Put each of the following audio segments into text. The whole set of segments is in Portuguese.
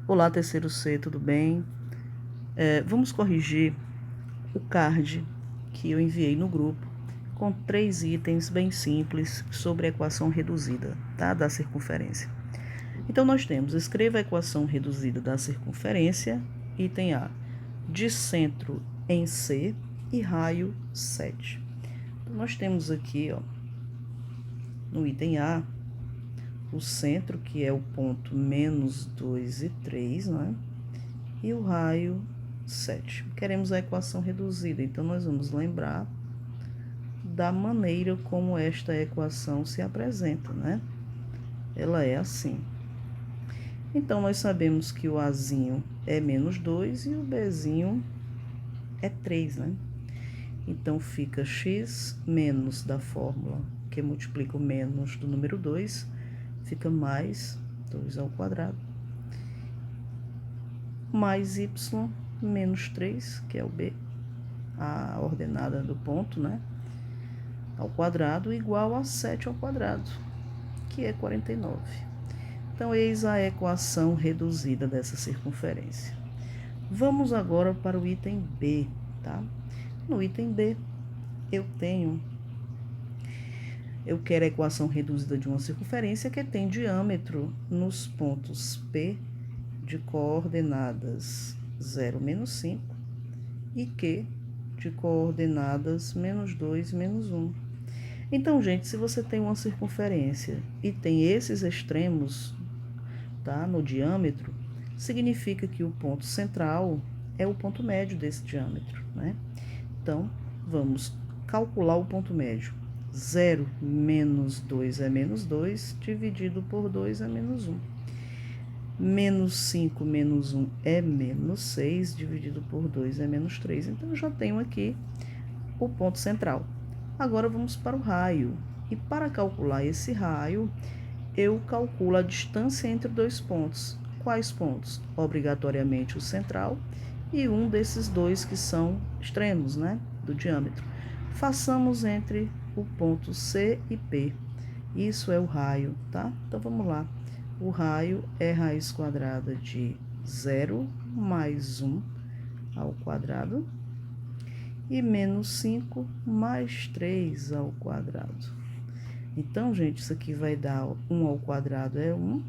Olá, terceiro C, tudo bem? Vamos corrigir o card que eu enviei no grupo com 3 itens bem simples sobre a equação reduzida, tá? Da circunferência. Então, nós temos, escreva a equação reduzida da circunferência, item A, de centro em C e raio 7. Então, nós temos aqui, ó, no item A, o centro, que é o ponto menos 2 e 3, né? E o raio 7. Queremos a equação reduzida, então nós vamos lembrar da maneira como esta equação se apresenta, né? Ela é assim. Então, nós sabemos que o Azinho é menos 2 e o Bzinho é 3, né? Então, fica x menos da fórmula que multiplica o menos do número 2, fica mais 2 ao quadrado, mais y menos 3, que é o b, a ordenada do ponto, né? Ao quadrado, igual a 7 ao quadrado, que é 49. Então, eis a equação reduzida dessa circunferência. Vamos agora para o item B, tá? No item B, eu quero a equação reduzida de uma circunferência que tem diâmetro nos pontos P de coordenadas 0, menos 5 e Q de coordenadas menos 2, menos 1. Então, gente, se você tem uma circunferência e tem esses extremos, tá, no diâmetro, significa que o ponto central é o ponto médio desse diâmetro, né? Então, vamos calcular o ponto médio. 0 menos 2 é menos 2, dividido por 2 é menos 1. Menos 5 menos 1 é menos 6, dividido por 2 é menos 3. Então, eu já tenho aqui o ponto central. Agora, vamos para o raio. E para calcular esse raio, eu calculo a distância entre dois pontos. Quais pontos? Obrigatoriamente o central e um desses dois que são extremos, né, do diâmetro. Façamos entre o ponto C e P. Isso é o raio, tá? Então, vamos lá. O raio é raiz quadrada de 0 mais 1 ao quadrado e menos 5 mais 3 ao quadrado. Então, gente, isso aqui vai dar 1 ao quadrado é 1,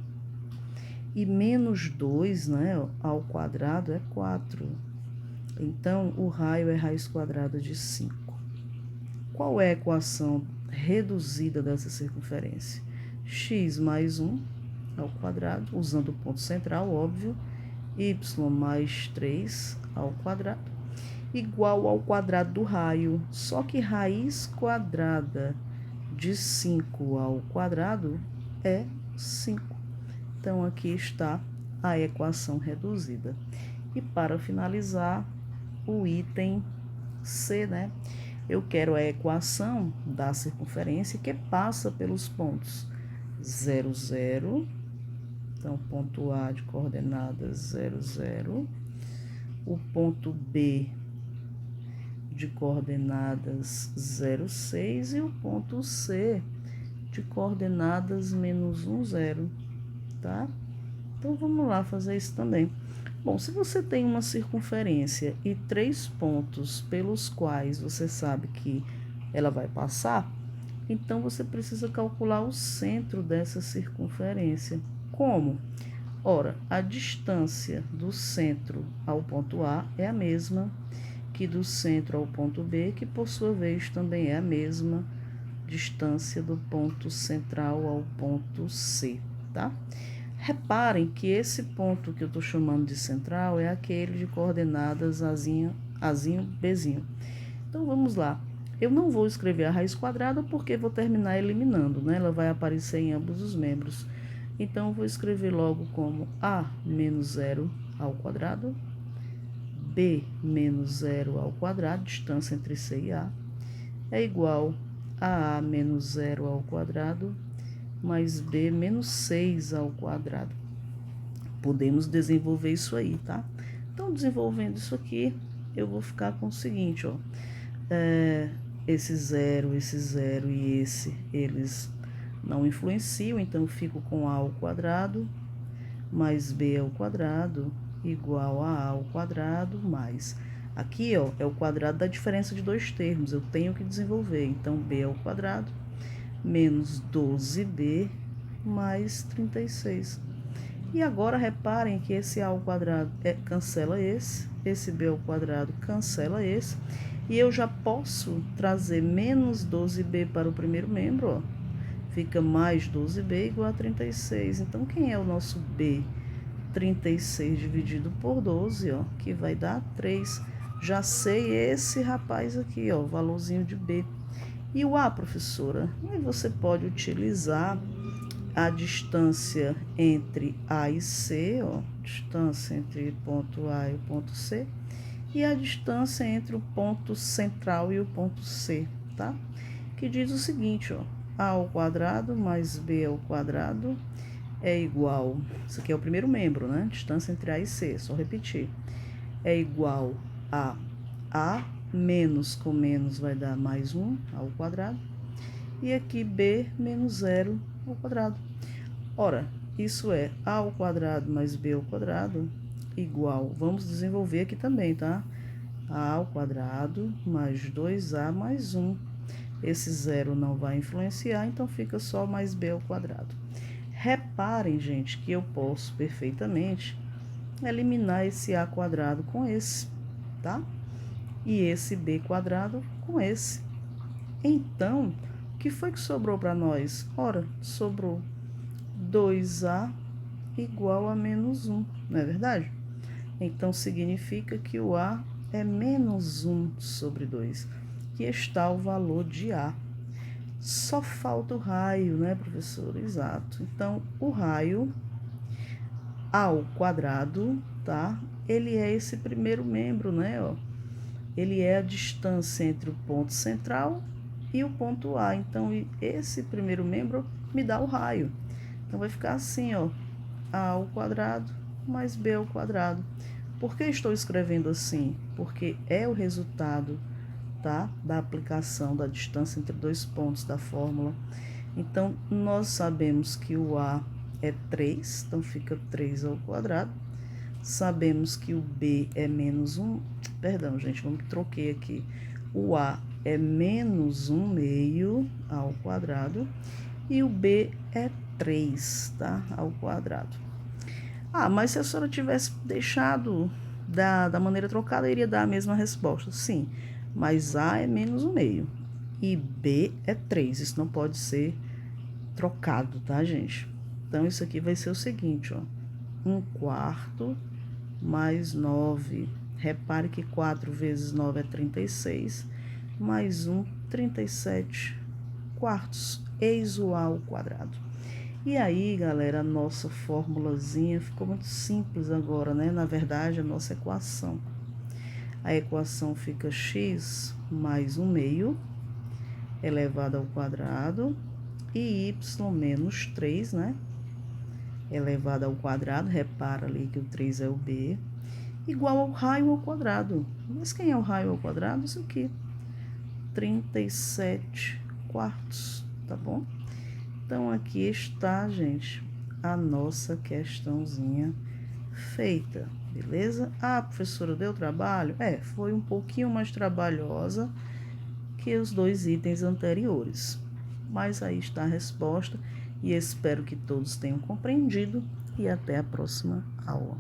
e menos 2, né, ao quadrado é 4. Então, o raio é raiz quadrada de 5. Qual é a equação reduzida dessa circunferência? X mais 1 ao quadrado, usando o ponto central, óbvio, y mais 3 ao quadrado, igual ao quadrado do raio, só que raiz quadrada de 5 ao quadrado é 5. Então, aqui está a equação reduzida. E para finalizar, o item C, né? Eu quero a equação da circunferência que passa pelos pontos 0, 0. Então, ponto A de coordenadas 0, 0. O ponto B de coordenadas 0, 6 e o ponto C de coordenadas menos 1, 0, tá? Então, vamos lá fazer isso também. Bom, se você tem uma circunferência e 3 pontos pelos quais você sabe que ela vai passar, então você precisa calcular o centro dessa circunferência. Como? Ora, a distância do centro ao ponto A é a mesma que do centro ao ponto B, que por sua vez também é a mesma distância do ponto central ao ponto C, tá? Reparem que esse ponto que eu estou chamando de central é aquele de coordenadas Azinho, Bzinho. Então, vamos lá. Eu não vou escrever a raiz quadrada porque vou terminar eliminando, né? Ela vai aparecer em ambos os membros. Então, eu vou escrever logo como A menos 0 ao quadrado, B menos 0 ao quadrado, distância entre C e A, é igual a menos 0 ao quadrado, mais B menos 6 ao quadrado. Podemos desenvolver isso aí, tá? Então, desenvolvendo isso aqui, eu vou ficar com o seguinte, ó. Esse 0 e esse, eles não influenciam, então eu fico com A ao quadrado mais b ao quadrado igual a ao quadrado mais... Aqui, ó, é o quadrado da diferença de dois termos, eu tenho que desenvolver. Então, b ao quadrado menos 12b mais 36. E agora, reparem que esse a ao quadrado cancela esse b ao quadrado cancela esse, e eu já posso trazer menos 12b para o primeiro membro, ó. Fica mais 12b igual a 36. Então, quem é o nosso b? 36 dividido por 12, ó, que vai dar 3. Já sei esse rapaz aqui, ó, o valorzinho de b. E o a, professora? Aí você pode utilizar a distância entre A e C, ó, distância entre o ponto A e o ponto C, e a distância entre o ponto central e o ponto C, tá? Que diz o seguinte, ó, A ao quadrado mais B ao quadrado é igual, isso aqui é o primeiro membro, né? Distância entre A e C, só repetir, é igual a menos com menos vai dar mais 1 ao quadrado, e aqui B menos 0 ao quadrado. Ora, isso é a ao quadrado mais b ao quadrado igual, vamos desenvolver aqui também, tá? A ao quadrado mais 2a mais 1. Esse zero não vai influenciar, então fica só mais b ao quadrado. Reparem, gente, que eu posso perfeitamente eliminar esse a quadrado com esse, tá? E esse b quadrado com esse. Então, o que foi que sobrou para nós? Ora, sobrou 2a igual a menos 1, não é verdade? Então, significa que o a é menos 1 sobre 2, que está o valor de a. Só falta o raio, né, professor? Exato. Então, o raio ao quadrado, tá? Ele é esse primeiro membro, né, ó. Ele é a distância entre o ponto central e o ponto A. Então, esse primeiro membro me dá o raio. Então, vai ficar assim, ó, a ao quadrado mais b ao quadrado. Por que estou escrevendo assim? Porque é o resultado, tá, da aplicação da distância entre dois pontos da fórmula. Então, nós sabemos que o a é 3, então fica 3 ao quadrado. Sabemos que o b é menos 1, perdão, gente, vamos troquei aqui. O a é menos 1 meio ao quadrado e o b é 3, tá? Ao quadrado. Ah, mas se a senhora tivesse deixado da maneira trocada, iria dar a mesma resposta. Sim, mas A é menos 1 meio e B é 3. Isso não pode ser trocado, tá, gente? Então, isso aqui vai ser o seguinte, ó. 1/4 mais 9. Repare que 4 vezes 9 é 36. Mais 1, 37 quartos. Eis o A ao quadrado. E aí, galera, a nossa formulazinha ficou muito simples agora, né? Na verdade, a nossa equação. A equação fica x mais 1 meio elevado ao quadrado e y menos 3, né? Elevado ao quadrado, repara ali que o 3 é o b, igual ao raio ao quadrado. Mas quem é o raio ao quadrado? Isso aqui, 37 quartos, tá bom? Então, aqui está, gente, a nossa questãozinha feita, beleza? Ah, professora, deu trabalho? Foi um pouquinho mais trabalhosa que os dois itens anteriores. Mas aí está a resposta e espero que todos tenham compreendido e até a próxima aula.